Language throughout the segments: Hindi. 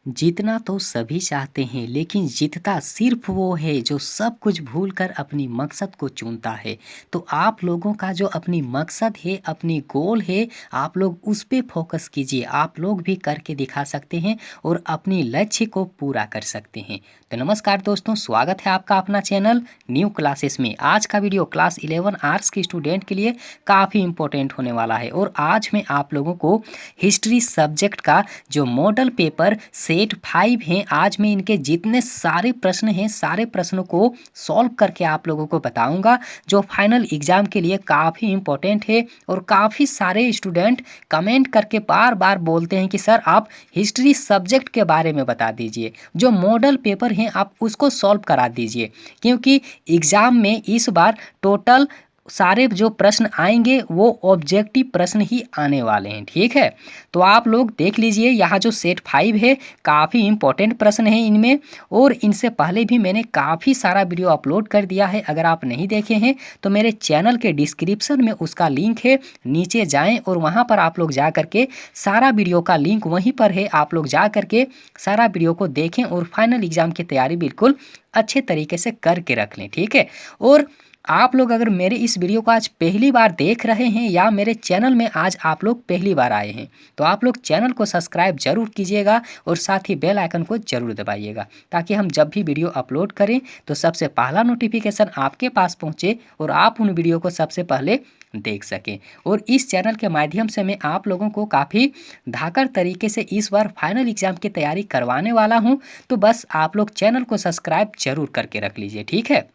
जीतना तो सभी चाहते हैं, लेकिन जीतता सिर्फ वो है जो सब कुछ भूलकर अपनी मकसद को चुनता है। तो आप लोगों का जो अपनी मकसद है, अपनी गोल है, आप लोग उस पे फोकस कीजिए। आप लोग भी करके दिखा सकते हैं और अपनी लक्ष्य को पूरा कर सकते हैं। तो नमस्कार दोस्तों, स्वागत है आपका अपना चैनल न्यू क्लासेस में। आज का वीडियो क्लास 11 आर्ट्स के स्टूडेंट के लिए काफ़ी इंपॉर्टेंट होने वाला है और आज मैं आप लोगों को हिस्ट्री सब्जेक्ट का जो मॉडल पेपर सेट 5 हैं, आज मैं इनके जितने सारे प्रश्न हैं, सारे प्रश्नों को सॉल्व करके आप लोगों को बताऊंगा, जो फाइनल एग्जाम के लिए काफ़ी इंपॉर्टेंट है। और काफ़ी सारे स्टूडेंट कमेंट करके बार बार बोलते हैं कि सर आप हिस्ट्री सब्जेक्ट के बारे में बता दीजिए, जो मॉडल पेपर हैं आप उसको सॉल्व करा दीजिए, क्योंकि एग्ज़ाम में इस बार टोटल सारे जो प्रश्न आएंगे वो ऑब्जेक्टिव प्रश्न ही आने वाले हैं। ठीक है, तो आप लोग देख लीजिए, यहाँ जो सेट 5 है काफ़ी इंपॉर्टेंट प्रश्न है इनमें, और इनसे पहले भी मैंने काफ़ी सारा वीडियो अपलोड कर दिया है। अगर आप नहीं देखे हैं तो मेरे चैनल के डिस्क्रिप्शन में उसका लिंक है, नीचे जाएं और वहाँ पर आप लोग जा करके सारा वीडियो का लिंक वहीं पर है, आप लोग जा करके सारा वीडियो को देखें और फाइनल एग्जाम की तैयारी बिल्कुल अच्छे तरीके से करके रख लें। ठीक है, और आप लोग अगर मेरे इस वीडियो को आज पहली बार देख रहे हैं या मेरे चैनल में आज आप लोग पहली बार आए हैं, तो आप लोग चैनल को सब्सक्राइब जरूर कीजिएगा और साथ ही बेल आइकन को जरूर दबाइएगा, ताकि हम जब भी वीडियो अपलोड करें तो सबसे पहला नोटिफिकेशन आपके पास पहुंचे और आप उन वीडियो को सबसे पहले देख सकें। और इस चैनल के माध्यम से मैं आप लोगों को काफ़ी धाकड़ तरीके से इस बार फाइनल एग्जाम की तैयारी करवाने वाला हूँ। तो बस आप लोग चैनल को सब्सक्राइब जरूर करके रख लीजिए। ठीक है,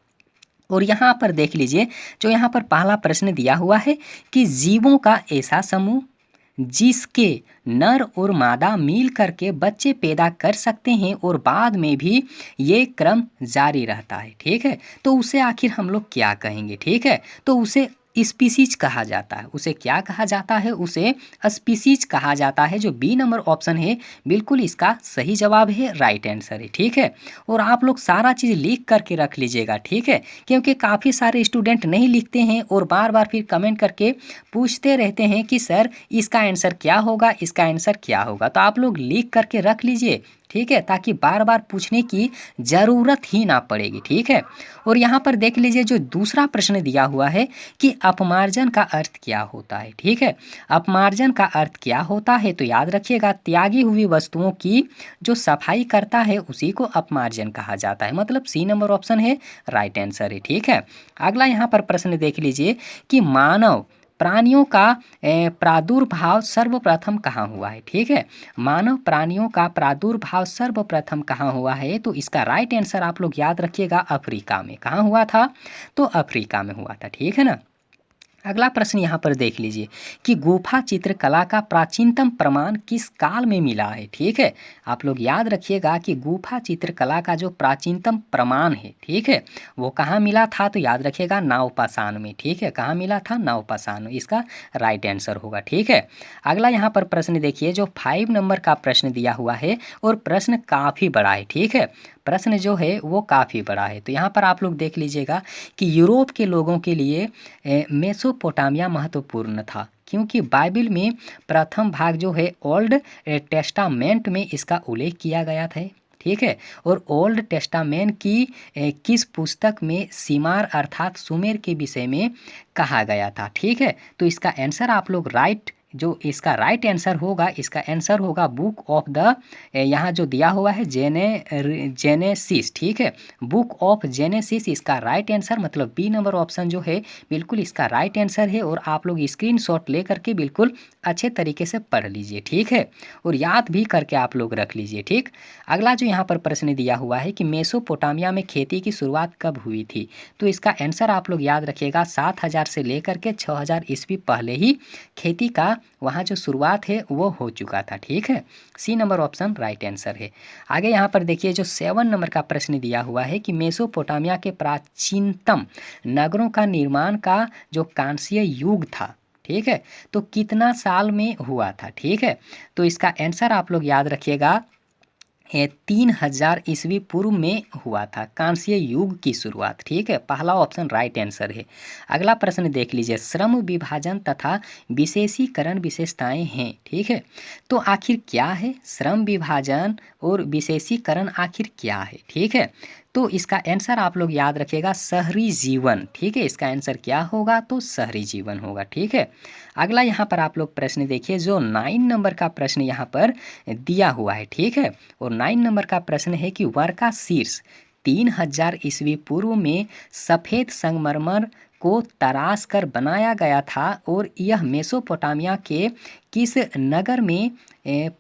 और यहाँ पर देख लीजिए, जो यहाँ पर पहला प्रश्न दिया हुआ है कि जीवों का ऐसा समूह जिसके नर और मादा मिल करके बच्चे पैदा कर सकते हैं और बाद में भी ये क्रम जारी रहता है। ठीक है, तो उसे आखिर हम लोग क्या कहेंगे? ठीक है, तो उसे स्पीसीज कहा जाता है। उसे क्या कहा जाता है? उसे स्पीसीज कहा जाता है। जो बी नंबर ऑप्शन है बिल्कुल इसका सही जवाब है, राइट आंसर है। ठीक है, और आप लोग सारा चीज़ लिख करके रख लीजिएगा। ठीक है, क्योंकि काफ़ी सारे स्टूडेंट नहीं लिखते हैं और बार बार फिर कमेंट करके पूछते रहते हैं कि सर इसका आंसर क्या होगा, इसका आंसर क्या होगा। तो आप लोग लिख करके रख लीजिए। ठीक है, ताकि बार बार पूछने की ज़रूरत ही ना पड़ेगी। ठीक है, और यहाँ पर देख लीजिए, जो दूसरा प्रश्न दिया हुआ है कि अपमार्जन का अर्थ क्या होता है। ठीक है, अपमार्जन का अर्थ क्या होता है? तो याद रखिएगा, त्यागी हुई वस्तुओं की जो सफाई करता है उसी को अपमार्जन कहा जाता है। मतलब सी नंबर ऑप्शन है राइट आंसर है। ठीक है, अगला यहाँ पर प्रश्न देख लीजिए कि मानव प्राणियों का प्रादुर्भाव सर्वप्रथम कहाँ हुआ है। ठीक है, मानव प्राणियों का प्रादुर्भाव सर्वप्रथम कहाँ हुआ है? तो इसका राइट आंसर आप लोग याद रखिएगा, अफ्रीका में। कहाँ हुआ था? तो अफ्रीका में हुआ था। ठीक है ना। अगला प्रश्न यहाँ पर देख लीजिए कि गुफा चित्रकला का प्राचीनतम प्रमाण किस काल में मिला है। ठीक है, आप लोग याद रखिएगा कि गुफा चित्रकला का जो प्राचीनतम प्रमाण है, ठीक है, वो कहाँ मिला था? तो याद रखिएगा नवपाषाण में। ठीक है, कहाँ मिला था? नवपाषाण में, इसका राइट आंसर होगा। ठीक है, अगला यहाँ पर प्रश्न देखिए, जो 5 नंबर का प्रश्न दिया हुआ है और प्रश्न काफ़ी बड़ा है। ठीक है, प्रश्न जो है वो काफ़ी बड़ा है। तो यहाँ पर आप लोग देख लीजिएगा कि यूरोप के लोगों के लिए मेसोपोटामिया महत्वपूर्ण था, क्योंकि बाइबल में प्रथम भाग जो है ओल्ड टेस्टामेंट में इसका उल्लेख किया गया था। ठीक है, और ओल्ड टेस्टामेंट की किस पुस्तक में सीमार अर्थात सुमेर के विषय में कहा गया था? ठीक है, तो इसका आंसर आप लोग राइट, जो इसका राइट आंसर होगा, इसका आंसर होगा बुक ऑफ द, यहाँ जो दिया हुआ है जेनेसिस। ठीक है, बुक ऑफ जेनेसिस इसका राइट आंसर, मतलब बी नंबर ऑप्शन जो है बिल्कुल इसका राइट आंसर है। और आप लोग स्क्रीनशॉट ले करके बिल्कुल अच्छे तरीके से पढ़ लीजिए। ठीक है, और याद भी करके आप लोग रख लीजिए। ठीक, अगला जो यहाँ पर प्रश्न दिया हुआ है कि मेसोपोटामिया में खेती की शुरुआत कब हुई थी? तो इसका आंसर आप लोग याद रखिएगा, 7000 से लेकर के 6000 ईस्वी पहले ही खेती का वहाँ जो शुरुआत है वो हो चुका था। ठीक है, C number option right answer है। आगे यहाँ पर देखिए, जो 7 नंबर का प्रश्न दिया हुआ है कि मेसोपोटामिया के प्राचीनतम नगरों का निर्माण का जो कांस्य युग था, ठीक है, तो कितना साल में हुआ था? ठीक है, तो इसका आंसर आप लोग याद रखिएगा, 3000 ईस्वी पूर्व में हुआ था, कांस्य युग की शुरुआत। ठीक है, पहला ऑप्शन राइट आंसर है। अगला प्रश्न देख लीजिए, श्रम विभाजन तथा विशेषीकरण विशेषताएं हैं। ठीक है, तो आखिर क्या है श्रम विभाजन और विशेषीकरण, आखिर क्या है? ठीक है, तो इसका आंसर आप लोग याद रखिएगा, शहरी जीवन। ठीक है, इसका आंसर क्या होगा? तो शहरी जीवन होगा। ठीक है, अगला यहाँ पर आप लोग प्रश्न देखिए, जो 9 नंबर का प्रश्न यहाँ पर दिया हुआ है। ठीक है, और 9 नंबर का प्रश्न है कि वर्का शीर्ष 3000 ईस्वी पूर्व में सफ़ेद संगमरमर को तराश कर बनाया गया था और यह मेसोपोटामिया के किस नगर में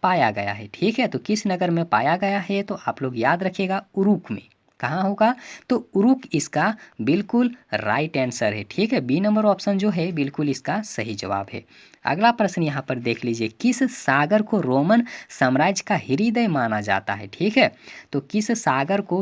पाया गया है? ठीक है, तो किस नगर में पाया गया है? तो आप लोग याद रखिएगा, उरुक में। कहाँ होगा? तो उरुक इसका बिल्कुल राइट आंसर है। ठीक है, बी नंबर ऑप्शन जो है बिल्कुल इसका सही जवाब है। अगला प्रश्न यहाँ पर देख लीजिए, किस सागर को रोमन साम्राज्य का हृदय माना जाता है? ठीक है, तो किस सागर को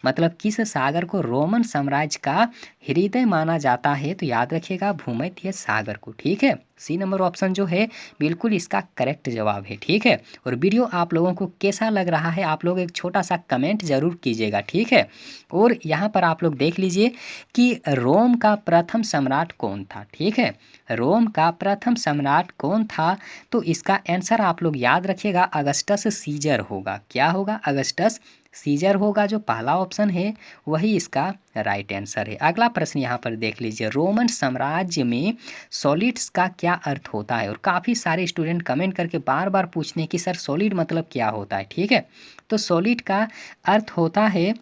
मतलब किस सागर को रोमन साम्राज्य का हृदय माना जाता है? तो याद रखिएगा, भूमध्य सागर को। ठीक है, सी नंबर ऑप्शन जो है बिल्कुल इसका करेक्ट जवाब है। ठीक है, और वीडियो आप लोगों को कैसा लग रहा है, आप लोग एक छोटा सा कमेंट जरूर कीजिएगा। ठीक है, और यहाँ पर आप लोग देख लीजिए कि रोम का प्रथम सम्राट कौन था? ठीक है, रोम का प्रथम सम्राट कौन था? तो इसका आंसर आप लोग याद रखिएगा, अगस्टस सीजर होगा। क्या होगा? अगस्टस सीजर होगा। जो पहला ऑप्शन है वही इसका राइट आंसर है। अगला प्रश्न यहाँ पर देख लीजिए, रोमन साम्राज्य में सॉलिड्स का क्या अर्थ होता है? और काफ़ी सारे स्टूडेंट कमेंट करके बार बार पूछते हैं कि सर सॉलिड मतलब क्या होता है? ठीक है, तो सॉलिड का अर्थ होता है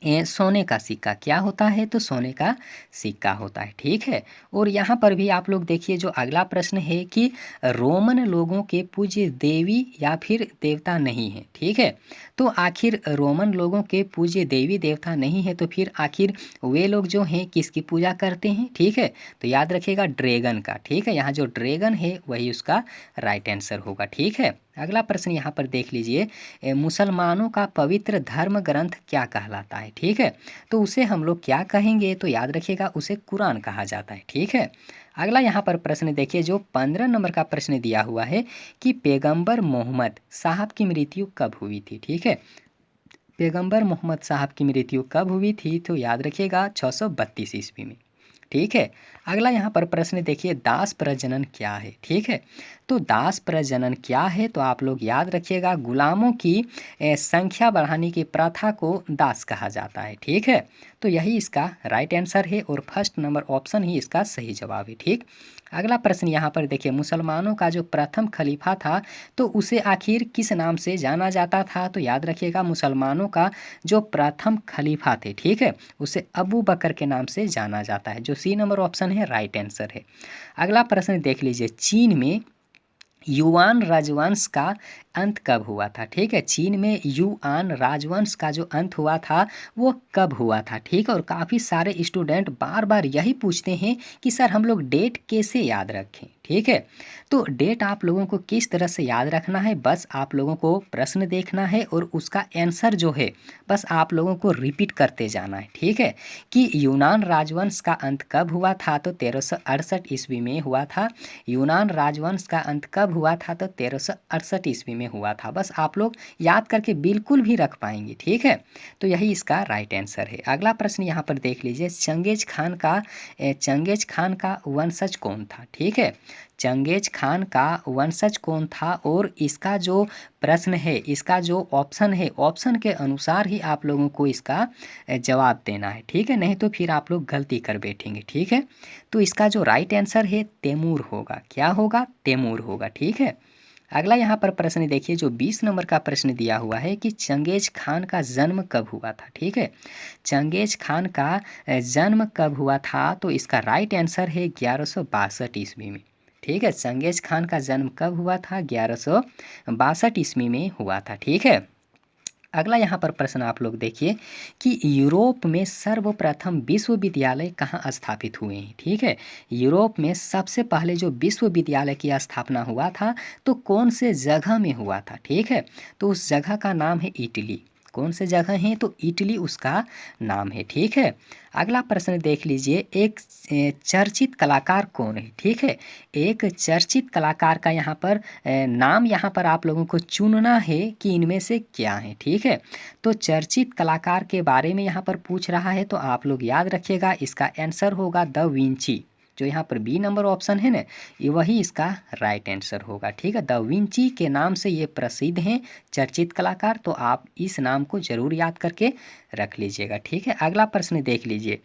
सोने का सिक्का। क्या होता है? तो सोने का सिक्का होता है। ठीक है, और यहाँ पर भी आप लोग देखिए, जो अगला प्रश्न है कि रोमन लोगों के पूज्य देवी या फिर देवता नहीं है। ठीक है, तो आखिर रोमन लोगों के पूज्य देवी देवता नहीं है, तो फिर आखिर वे लोग जो हैं किसकी पूजा करते हैं? ठीक है, तो याद रखिएगा, ड्रैगन का। ठीक है, यहाँ जो ड्रैगन है वही उसका राइट आंसर होगा। ठीक है, अगला प्रश्न यहाँ पर देख लीजिए, मुसलमानों का पवित्र धर्म ग्रंथ क्या कहलाता है? ठीक है, तो उसे हम लोग क्या कहेंगे? तो याद रखिएगा, उसे कुरान कहा जाता है। ठीक है, अगला यहाँ पर प्रश्न देखिए, जो 15 नंबर का प्रश्न दिया हुआ है कि पैगंबर मोहम्मद साहब की मृत्यु कब हुई थी? ठीक है, पैगंबर मोहम्मद साहब की मृत्यु कब हुई थी? तो याद रखिएगा, 632 ईस्वी में। ठीक है, अगला यहाँ पर प्रश्न देखिए, दास प्रजनन क्या है? ठीक है, तो दास प्रजनन क्या है? तो आप लोग याद रखिएगा, गुलामों की संख्या बढ़ाने की प्रथा को दास कहा जाता है। ठीक है, तो यही इसका राइट आंसर है और फर्स्ट नंबर ऑप्शन ही इसका सही जवाब है। ठीक, अगला प्रश्न यहाँ पर देखिए, मुसलमानों का जो प्रथम खलीफा था तो उसे आखिर किस नाम से जाना जाता था? तो याद रखिएगा, मुसलमानों का जो प्रथम खलीफा थे, ठीक है, उसे अबू बकर के नाम से जाना जाता है। जो सी नंबर ऑप्शन है राइट आंसर है। अगला प्रश्न देख लीजिए, चीन में युआन राजवंश का अंत कब हुआ था? ठीक है, चीन में युआन राजवंश का जो अंत हुआ था वो कब हुआ था? ठीक है, और काफ़ी सारे स्टूडेंट बार बार यही पूछते हैं कि सर हम लोग डेट कैसे याद रखें? ठीक है, तो डेट आप लोगों को किस तरह से याद रखना है, बस आप लोगों को प्रश्न देखना है और उसका आंसर जो है बस आप लोगों को रिपीट करते जाना है। ठीक है, कि यूनान राजवंश का अंत कब हुआ था? तो 1368 ईस्वी में हुआ था। यूनान राजवंश का अंत कब हुआ था? तो 1368 ईस्वी में हुआ था। बस आप लोग याद करके बिल्कुल भी रख पाएंगे। ठीक है, तो यही इसका राइट आंसर है। अगला प्रश्न यहाँ पर देख लीजिए, चंगेज खान का वंशज कौन था? ठीक है, चंगेज खान का वंशज कौन था? और इसका जो प्रश्न है, इसका जो ऑप्शन है, ऑप्शन के अनुसार ही आप लोगों को इसका जवाब देना है। ठीक है, नहीं तो फिर आप लोग गलती कर बैठेंगे। ठीक है, तो इसका जो राइट आंसर है तैमूर होगा। क्या होगा? तैमूर होगा। ठीक है, अगला यहाँ पर प्रश्न देखिए, जो 20 नंबर का प्रश्न दिया हुआ है कि चंगेज खान का जन्म कब हुआ था? ठीक है, चंगेज खान का जन्म कब हुआ था? तो इसका राइट आंसर है 1162 ईस्वी में। ठीक है, चंगेज खान का जन्म कब हुआ था? 1162 ईस्वी में हुआ था। ठीक है, अगला यहाँ पर प्रश्न आप लोग देखिए कि यूरोप में सर्वप्रथम विश्वविद्यालय कहाँ स्थापित हुए हैं? ठीक है, यूरोप में सबसे पहले जो विश्वविद्यालय की स्थापना हुआ था तो कौन से जगह में हुआ था? ठीक है, तो उस जगह का नाम है इटली। कौन से जगह हैं? तो इटली उसका नाम है, ठीक है। अगला प्रश्न देख लीजिए, एक चर्चित कलाकार कौन है? ठीक है, एक चर्चित कलाकार का यहाँ पर नाम यहाँ पर आप लोगों को चुनना है कि इनमें से क्या है, ठीक है। तो चर्चित कलाकार के बारे में यहाँ पर पूछ रहा है, तो आप लोग याद रखिएगा इसका आंसर होगा द विंची। जो यहाँ पर बी नंबर ऑप्शन है ना, ये वही इसका राइट आंसर होगा, ठीक है। द विंची के नाम से ये प्रसिद्ध हैं चर्चित कलाकार, तो आप इस नाम को जरूर याद करके रख लीजिएगा, ठीक है। अगला प्रश्न देख लीजिए,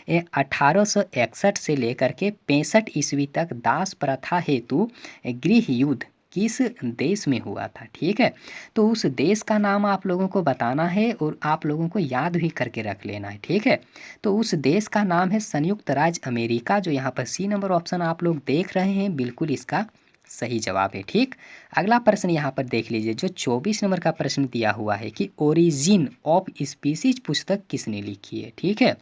1861 से लेकर के 65 ईस्वी तक दास प्रथा हेतु गृह युद्ध किस देश में हुआ था, ठीक है। तो उस देश का नाम आप लोगों को बताना है और आप लोगों को याद भी करके रख लेना है, ठीक है। तो उस देश का नाम है संयुक्त राज्य अमेरिका, जो यहाँ पर सी नंबर ऑप्शन आप लोग देख रहे हैं, बिल्कुल इसका सही जवाब है, ठीक। अगला प्रश्न यहाँ पर देख लीजिए, जो 24 नंबर का प्रश्न दिया हुआ है कि ओरिजिन ऑफ स्पीसीज पुस्तक किसने लिखी है, ठीक है।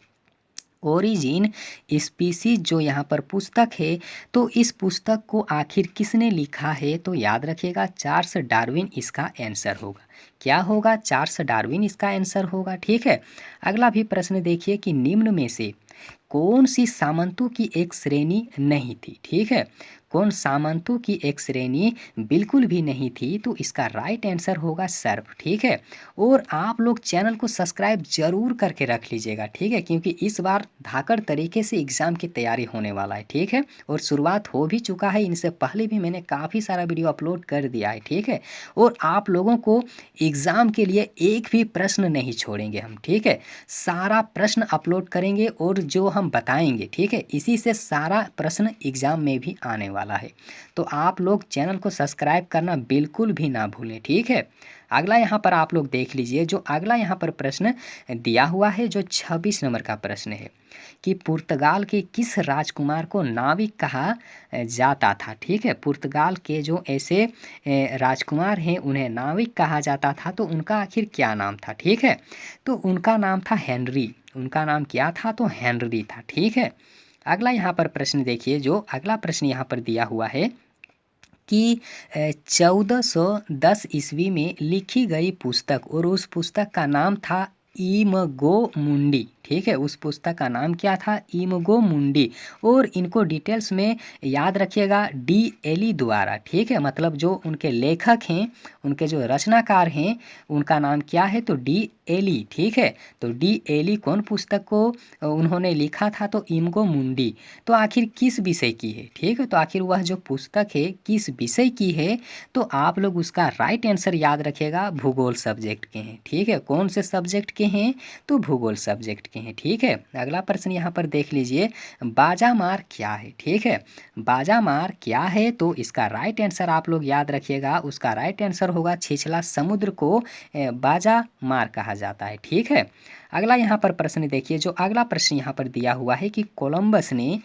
ओरिजिन स्पीसीज जो यहाँ पर पुस्तक है, तो इस पुस्तक को आखिर किसने लिखा है? तो याद रखिएगा चार्ल्स डार्विन इसका आंसर होगा। क्या होगा? चार्ल्स डार्विन इसका आंसर होगा, ठीक है। अगला भी प्रश्न देखिए कि निम्न में से कौन सी सामंतों की एक श्रेणी नहीं थी, ठीक है। कौन सामंतों की एक श्रेणी बिल्कुल भी नहीं थी? तो इसका राइट आंसर होगा सर्प, ठीक है। और आप लोग चैनल को सब्सक्राइब जरूर करके रख लीजिएगा, ठीक है, क्योंकि इस बार धाकड़ तरीके से एग्ज़ाम की तैयारी होने वाला है, ठीक है। और शुरुआत हो भी चुका है, इनसे पहले भी मैंने काफ़ी सारा वीडियो अपलोड कर दिया है, ठीक है। और आप लोगों को एग्ज़ाम के लिए एक भी प्रश्न नहीं छोड़ेंगे हम, ठीक है। सारा प्रश्न अपलोड करेंगे और जो हम बताएंगे, ठीक है, इसी से सारा प्रश्न एग्ज़ाम में भी आने वाला है। तो आप लोग चैनल को सब्सक्राइब करना बिल्कुल भी ना भूलें, ठीक है। अगला यहाँ पर आप लोग देख लीजिए, जो अगला यहाँ पर प्रश्न दिया हुआ है, जो 26 नंबर का प्रश्न है कि पुर्तगाल के किस राजकुमार को नाविक कहा जाता था, ठीक है। पुर्तगाल के जो ऐसे राजकुमार हैं उन्हें नाविक कहा जाता था, तो उनका आखिर क्या नाम था, ठीक है। तो उनका नाम था हेनरी, उनका नाम क्या था? तो हेनरी था, ठीक है। अगला यहाँ पर प्रश्न देखिए, जो अगला प्रश्न यहाँ पर दिया हुआ है कि 1410 ईस्वी में लिखी गई पुस्तक, और उस पुस्तक का नाम था इमगो मुंडी, ठीक है। उस पुस्तक का नाम क्या था? इमगो मुंडी। और इनको डिटेल्स में याद रखिएगा डी एली द्वारा, ठीक है। मतलब जो उनके लेखक हैं, उनके जो रचनाकार हैं, उनका नाम क्या है? तो डी एली, ठीक है। तो डी एली कौन पुस्तक को उन्होंने लिखा था? तो इमगो मुंडी। तो आखिर किस विषय की है, ठीक है। तो आखिर वह जो पुस्तक है किस विषय की है? तो आप लोग उसका राइट आंसर याद रखिएगा, भूगोल सब्जेक्ट के हैं, ठीक है। कौन से सब्जेक्ट के हैं? तो भूगोल सब्जेक्ट के हैं, ठीक है। अगला प्रश्न यहाँ पर देख लीजिए, बाजामार क्या है, ठीक है। बाजामार क्या है? तो इसका राइट आंसर आप लोग याद रखिएगा, उसका राइट आंसर होगा छिछला समुद्र को बाजामार कहा जाता है, ठीक है। अगला यहाँ पर प्रश्न देखिए, जो अगला प्रश्न यहाँ पर दिया हुआ है कि कोलंबस ने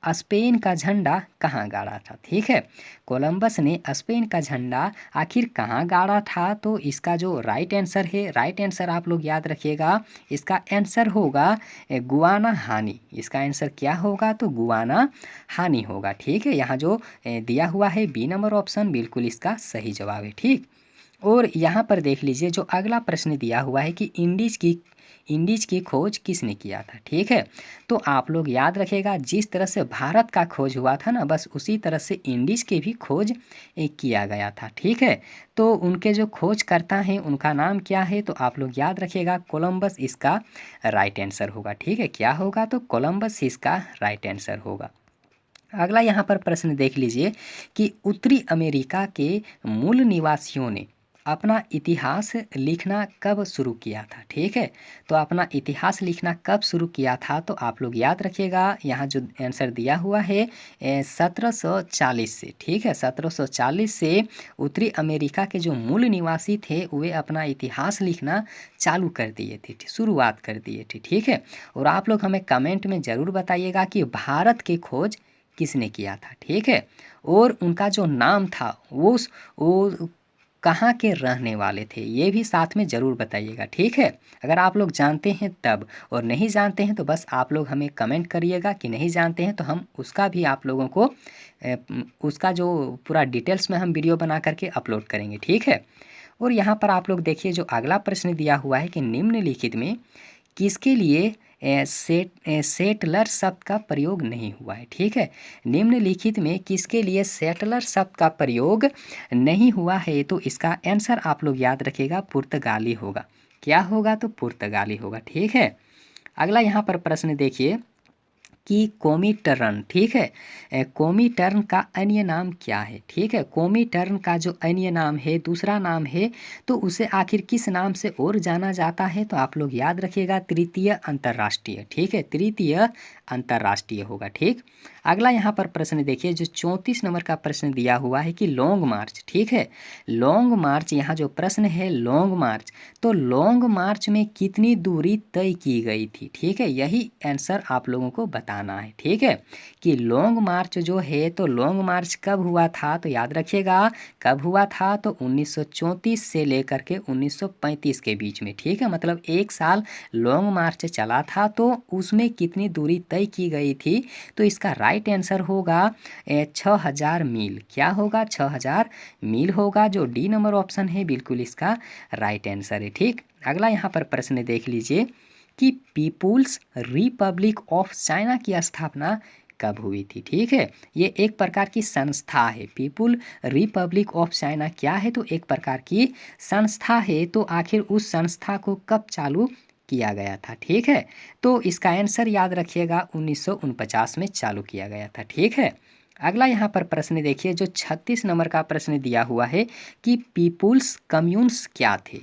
स्पेन का झंडा कहाँ गाड़ा था, ठीक है। कोलंबस ने स्पेन का झंडा आखिर कहाँ गाड़ा था? तो इसका जो राइट आंसर है, राइट आंसर आप लोग याद रखिएगा, इसका आंसर होगा गुआना हानी। इसका आंसर क्या होगा? तो गुआना हानी होगा, ठीक है। यहाँ जो दिया हुआ है बी नंबर ऑप्शन, बिल्कुल इसका सही जवाब है, ठीक। और यहाँ पर देख लीजिए, जो अगला प्रश्न दिया हुआ है कि इंडीज की खोज किसने किया था, ठीक है। तो आप लोग याद रखिएगा, जिस तरह से भारत का खोज हुआ था ना, बस उसी तरह से इंडीज की भी खोज किया गया था, ठीक है। तो उनके जो खोजकर्ता हैं उनका नाम क्या है? तो आप लोग याद रखिएगा कोलंबस इसका राइट आंसर होगा, ठीक है। क्या होगा? तो कोलंबस इसका राइट आंसर होगा। अगला यहाँ पर प्रश्न देख लीजिए कि उत्तरी अमेरिका के मूल निवासियों ने अपना इतिहास लिखना कब शुरू किया था, ठीक है। तो अपना इतिहास लिखना कब शुरू किया था? तो आप लोग याद रखिएगा, यहाँ जो आंसर दिया हुआ है 1740 से, ठीक है। 1740 से उत्तरी अमेरिका के जो मूल निवासी थे वे अपना इतिहास लिखना चालू कर दिए थे, शुरुआत कर दिए थे, ठीक है। और आप लोग हमें कमेंट में ज़रूर बताइएगा कि भारत की खोज किसने किया था, ठीक है। और उनका जो नाम था वो कहाँ के रहने वाले थे, ये भी साथ में ज़रूर बताइएगा, ठीक है। अगर आप लोग जानते हैं तब, और नहीं जानते हैं तो बस आप लोग हमें कमेंट करिएगा कि नहीं जानते हैं, तो हम उसका भी आप लोगों को उसका जो पूरा डिटेल्स में हम वीडियो बना करके अपलोड करेंगे, ठीक है। और यहाँ पर आप लोग देखिए जो अगला प्रश्न दिया हुआ है कि निम्नलिखित में किसके लिए सेटलर शब्द का प्रयोग नहीं हुआ है। ठीक है, निम्नलिखित में किसके लिए सेटलर शब्द का प्रयोग नहीं हुआ है, तो इसका आंसर आप लोग याद रखिएगा पुर्तगाली होगा। क्या होगा, तो पुर्तगाली होगा। ठीक है, अगला यहाँ पर प्रश्न देखिए कि कोमीटर्न। ठीक है, कोमीटर्न का अन्य नाम क्या है। ठीक है, कोमीटर्न का जो अन्य नाम है, दूसरा नाम है, तो उसे आखिर किस नाम से और जाना जाता है, तो आप लोग याद रखिएगा तृतीय अंतर्राष्ट्रीय। ठीक है, तृतीय अंतर्राष्ट्रीय होगा। ठीक, अगला यहाँ पर प्रश्न देखिए जो 34 नंबर का प्रश्न दिया हुआ है कि लॉन्ग मार्च। ठीक है, लॉन्ग मार्च, यहाँ जो प्रश्न है लॉन्ग मार्च, तो लॉन्ग मार्च में कितनी दूरी तय की गई थी। ठीक है, यही आंसर आप लोगों को बताना है। ठीक है, कि लॉन्ग मार्च जो है, तो लॉन्ग मार्च कब हुआ था, तो याद रखिएगा कब हुआ था, तो 1934 से लेकर के 1935 के बीच में। ठीक है, मतलब 1 साल लॉन्ग मार्च चला था, तो उसमें कितनी दूरी तय की गई थी, तो इसका राइट आंसर होगा 6000 मील। क्या होगा, 6000 मील होगा, जो डी नंबर ऑप्शन है बिल्कुल इसका राइट आंसर है। ठीक, अगला यहाँ पर प्रश्न देख लीजिए कि पीपुल्स रिपब्लिक ऑफ चाइना की स्थापना कब हुई थी। ठीक है, ये एक प्रकार की संस्था है। पीपुल रिपब्लिक ऑफ चाइना क्या है, तो एक प्रकार की संस्था है। तो आखिर उस संस्था को कब चालू किया गया था। ठीक है, तो इसका आंसर याद रखिएगा 1949 में चालू किया गया था। ठीक है, अगला यहाँ पर प्रश्न देखिए जो 36 नंबर का प्रश्न दिया हुआ है कि पीपुल्स कम्यून्स क्या थे।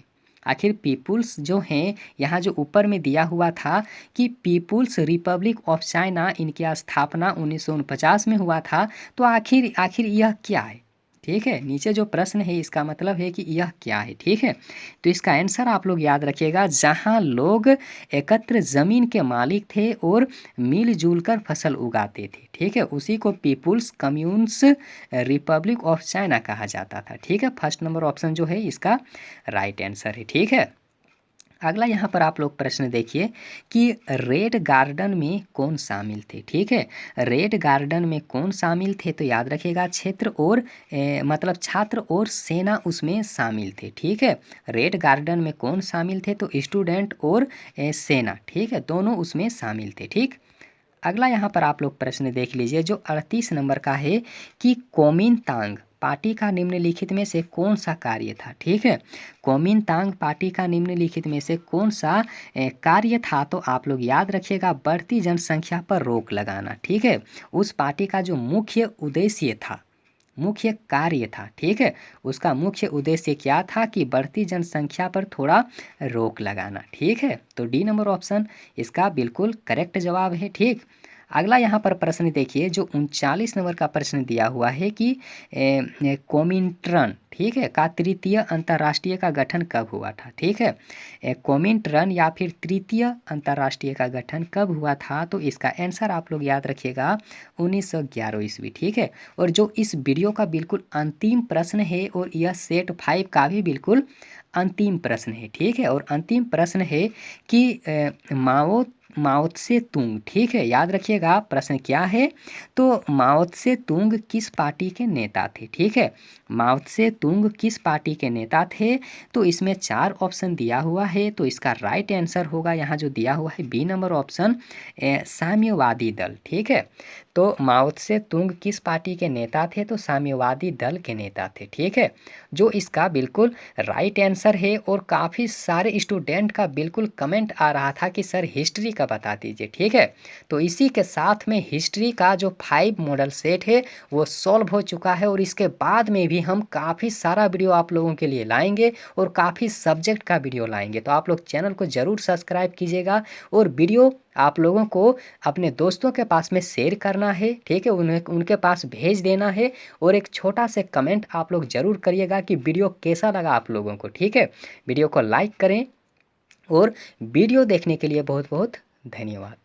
आखिर पीपुल्स जो हैं, यहाँ जो ऊपर में दिया हुआ था कि पीपुल्स रिपब्लिक ऑफ चाइना, इनकी स्थापना 1949 में हुआ था, तो आखिर आखिर यह क्या है। ठीक है, नीचे जो प्रश्न है इसका मतलब है कि यह क्या है। ठीक है, तो इसका आंसर आप लोग याद रखिएगा जहाँ लोग एकत्र ज़मीन के मालिक थे और मिलजुल कर फसल उगाते थे। ठीक है, उसी को people's communes republic of China कहा जाता था। ठीक है, फर्स्ट नंबर ऑप्शन जो है इसका राइट आंसर है। ठीक है, अगला यहाँ पर आप लोग प्रश्न देखिए कि रेड गार्डन में कौन शामिल थे। ठीक है, रेड गार्डन में कौन शामिल थे, तो याद रखिएगा क्षेत्र और मतलब छात्र और सेना उसमें शामिल थे। ठीक है, रेड गार्डन में कौन शामिल थे, तो स्टूडेंट और सेना। ठीक है, दोनों उसमें शामिल थे। ठीक, अगला यहाँ पर आप लोग प्रश्न देख लीजिए जो 38 नंबर का है कि कोमिनतांग पार्टी का निम्नलिखित में से कौन सा कार्य था। ठीक है, कोमिनतांग पार्टी का निम्नलिखित में से कौन सा कार्य था, तो आप लोग याद रखिएगा बढ़ती जनसंख्या पर रोक लगाना। ठीक है, उस पार्टी का जो मुख्य उद्देश्य था, मुख्य कार्य था। ठीक है, उसका मुख्य उद्देश्य क्या था कि बढ़ती जनसंख्या पर थोड़ा रोक लगाना। ठीक है, तो डी नंबर ऑप्शन इसका बिल्कुल करेक्ट जवाब है। ठीक, अगला यहाँ पर प्रश्न देखिए जो 39 नंबर का प्रश्न दिया हुआ है कि कोमिंट्रन। ठीक है, का तृतीय अंतर्राष्ट्रीय का गठन कब हुआ था। ठीक है, कोमिंट्रन या फिर तृतीय अंतर्राष्ट्रीय का गठन कब हुआ था, तो इसका आंसर आप लोग याद रखिएगा 1911 ईस्वी। ठीक है, और जो इस वीडियो का बिल्कुल अंतिम प्रश्न है और यह सेट 5 का भी बिल्कुल अंतिम प्रश्न है। ठीक है, और अंतिम प्रश्न है कि माओ त्से तुंग। ठीक है, याद रखिएगा प्रश्न क्या है, तो माओ त्से तुंग किस पार्टी के नेता थे। ठीक है, माओ त्से तुंग किस पार्टी के नेता थे, तो इसमें 4 ऑप्शन दिया हुआ है, तो इसका राइट आंसर होगा यहाँ जो दिया हुआ है बी नंबर ऑप्शन साम्यवादी दल। ठीक है, तो माओ त्से तुंग किस पार्टी के नेता थे, तो साम्यवादी दल के नेता थे। ठीक है, जो इसका बिल्कुल राइट आंसर है, और काफ़ी सारे स्टूडेंट का बिल्कुल कमेंट आ रहा था कि सर हिस्ट्री का बता दीजिए। ठीक है, तो इसी के साथ में हिस्ट्री का जो 5 मॉडल सेट है वो सॉल्व हो चुका है, और इसके बाद में भी हम काफ़ी सारा वीडियो आप लोगों के लिए लाएंगे और काफ़ी सब्जेक्ट का वीडियो लाएंगे। तो आप लोग चैनल को ज़रूर सब्सक्राइब कीजिएगा, और वीडियो आप लोगों को अपने दोस्तों के पास में शेयर करना है। ठीक है, उनके पास भेज देना है, और एक छोटा से कमेंट आप लोग ज़रूर करिएगा कि वीडियो कैसा लगा आप लोगों को। ठीक है, वीडियो को लाइक करें, और वीडियो देखने के लिए बहुत बहुत धन्यवाद।